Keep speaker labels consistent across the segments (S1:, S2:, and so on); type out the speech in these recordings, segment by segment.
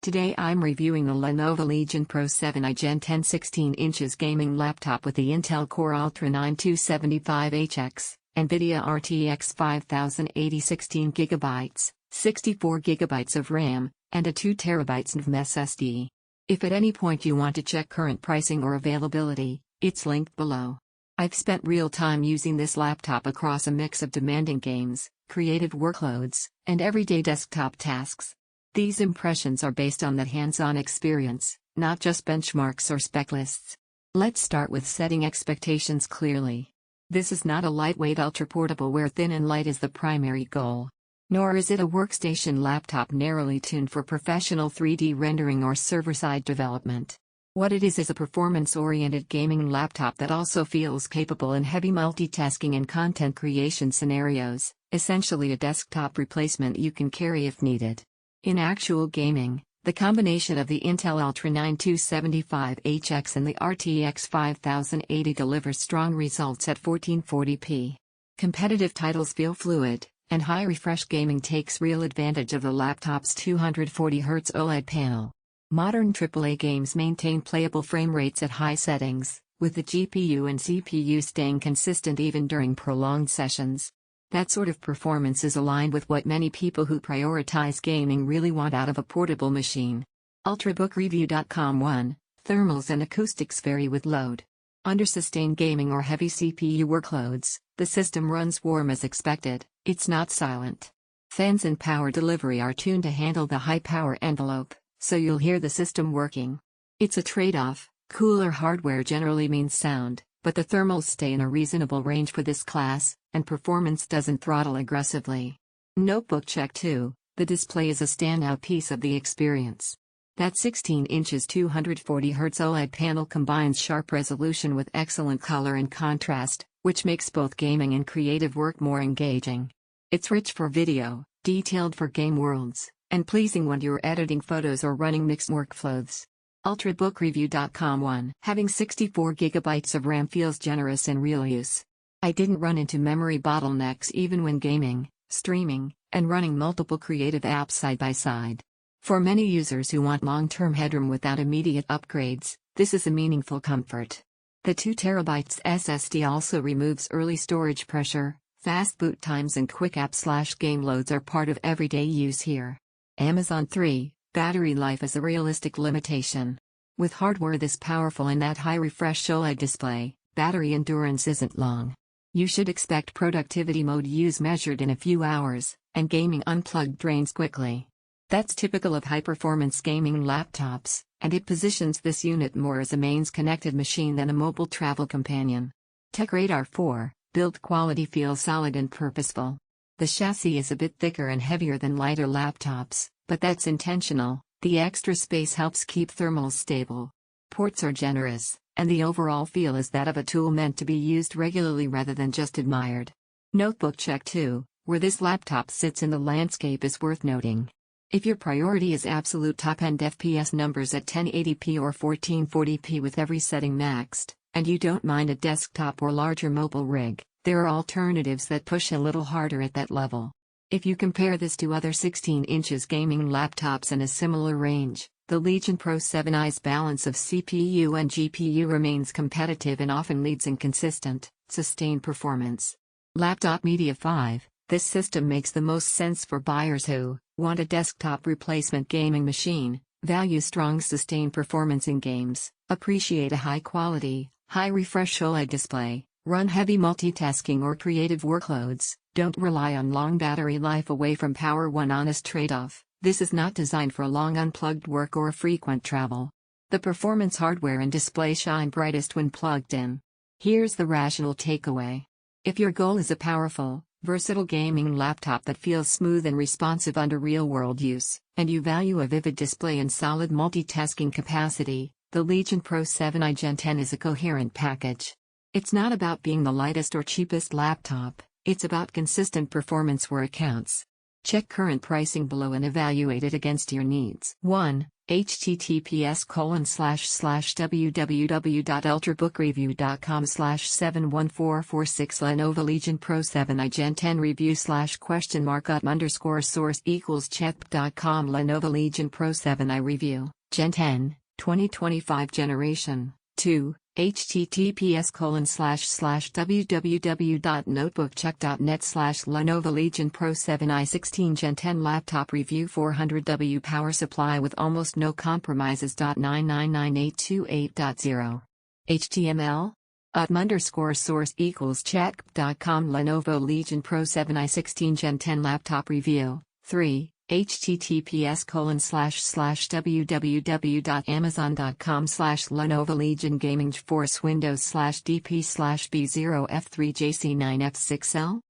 S1: Today I'm reviewing the Lenovo Legion Pro 7i Gen 10 16 inches gaming laptop with the Intel Core Ultra 9 275HX, NVIDIA RTX 5080 16GB, 64GB of RAM, and a 2TB NVMe SSD. If at any point you want to check current pricing or availability, it's linked below. I've spent real time using this laptop across a mix of demanding games, creative workloads, and everyday desktop tasks. These impressions are based on that hands-on experience, not just benchmarks or spec lists. Let's start with setting expectations clearly. This is not a lightweight ultra-portable where thin and light is the primary goal. Nor is it a workstation laptop narrowly tuned for professional 3D rendering or server-side development. What it is a performance-oriented gaming laptop that also feels capable in heavy multitasking and content creation scenarios, essentially a desktop replacement you can carry if needed. In actual gaming, the combination of the Intel Ultra 9 275HX and the RTX 5080 delivers strong results at 1440p. Competitive titles feel fluid, and high refresh gaming takes real advantage of the laptop's 240Hz OLED panel. Modern AAA games maintain playable frame rates at high settings, with the GPU and CPU staying consistent even during prolonged sessions. That sort of performance is aligned with what many people who prioritize gaming really want out of a portable machine. Ultrabookreview.com 1. Thermals and acoustics vary with load. Under sustained gaming or heavy CPU workloads, the system runs warm as expected, it's not silent. Fans and power delivery are tuned to handle the high power envelope, so you'll hear the system working. It's a trade-off. Cooler hardware generally means sound, but the thermals stay in a reasonable range for this class, and performance doesn't throttle aggressively. Notebook check 2, the display is a standout piece of the experience. That 16 inches 240Hz OLED panel combines sharp resolution with excellent color and contrast, which makes both gaming and creative work more engaging. It's rich for video, detailed for game worlds, and pleasing when you're editing photos or running mixed workflows. Ultrabookreview.com 1. Having 64GB of RAM feels generous in real use. I didn't run into memory bottlenecks even when gaming, streaming, and running multiple creative apps side by side. For many users who want long-term headroom without immediate upgrades, this is a meaningful comfort. The 2TB SSD also removes early storage pressure, fast boot times and quick app/game loads are part of everyday use here. Amazon 3. Battery life is a realistic limitation. With hardware this powerful and that high refresh OLED display, battery endurance isn't long. You should expect productivity mode use measured in a few hours, and gaming unplugged drains quickly. That's typical of high-performance gaming laptops, and it positions this unit more as a mains connected machine than a mobile travel companion. TechRadar 4. Build quality feels solid and purposeful. The chassis is a bit thicker and heavier than lighter laptops, but that's intentional. The extra space helps keep thermals stable. Ports are generous, and the overall feel is that of a tool meant to be used regularly rather than just admired. Notebook check 2, where this laptop sits in the landscape is worth noting. If your priority is absolute top-end FPS numbers at 1080p or 1440p with every setting maxed, and you don't mind a desktop or larger mobile rig, there are alternatives that push a little harder at that level. If you compare this to other 16 inches gaming laptops in a similar range, the Legion Pro 7i's balance of CPU and GPU remains competitive and often leads in consistent, sustained performance. Laptop Media 5. This system makes the most sense for buyers who want a desktop replacement gaming machine, value strong sustained performance in games, appreciate a high-quality, high-refresh OLED display, run heavy multitasking or creative workloads, don't rely on long battery life away from power. One honest trade-off, this is not designed for long unplugged work or frequent travel. The performance hardware and display shine brightest when plugged in. Here's the rational takeaway. If your goal is a powerful, versatile gaming laptop that feels smooth and responsive under real-world use, and you value a vivid display and solid multitasking capacity, the Legion Pro 7i Gen 10 is a coherent package. It's not about being the lightest or cheapest laptop, it's about consistent performance where it counts. Check current pricing below and evaluate it against your needs. 1. https://www.ultrabookreview.com/71446 Lenovo Legion Pro 7i Gen 10 review /?source equals check.com Lenovo Legion Pro 7i review, Gen 10, 2025 generation. 2. https://www.notebookcheck.net/Lenovo Legion Pro 7i 16 Gen 10 laptop review 400W power supply with almost no compromises. 9999828.0 HTML _source equals check.com Lenovo Legion Pro 7i 16 Gen 10 laptop review. 3. https://www.amazon.com/Lenovo Legion Gaming GeForce Windows/DP/B0F3JC9F6L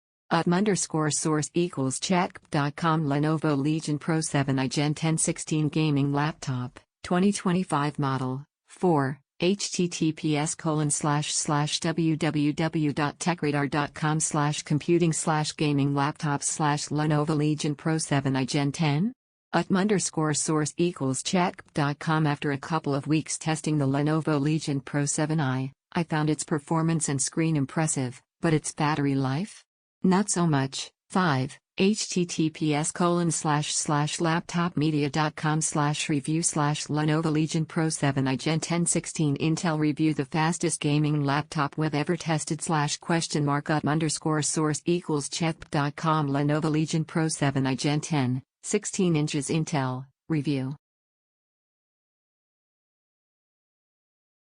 S1: source equals check.com Lenovo Legion Pro 7i Gen 10 16 gaming laptop, 2025 model. 4. https://www.techradar.com/computing/gaming laptops/Lenovo Legion Pro 7i Gen 10 source equals check.com After a couple of weeks testing the Lenovo Legion Pro 7i, I found its performance and screen impressive, but its battery life? Not so much. 5. https://laptopmedia.com/review/Lenovo Legion Pro 7i Gen 10 16 Intel review The fastest gaming laptop we've ever tested /?source equals check.com Lenovo Legion Pro 7i Gen 10, 16 inches Intel, review.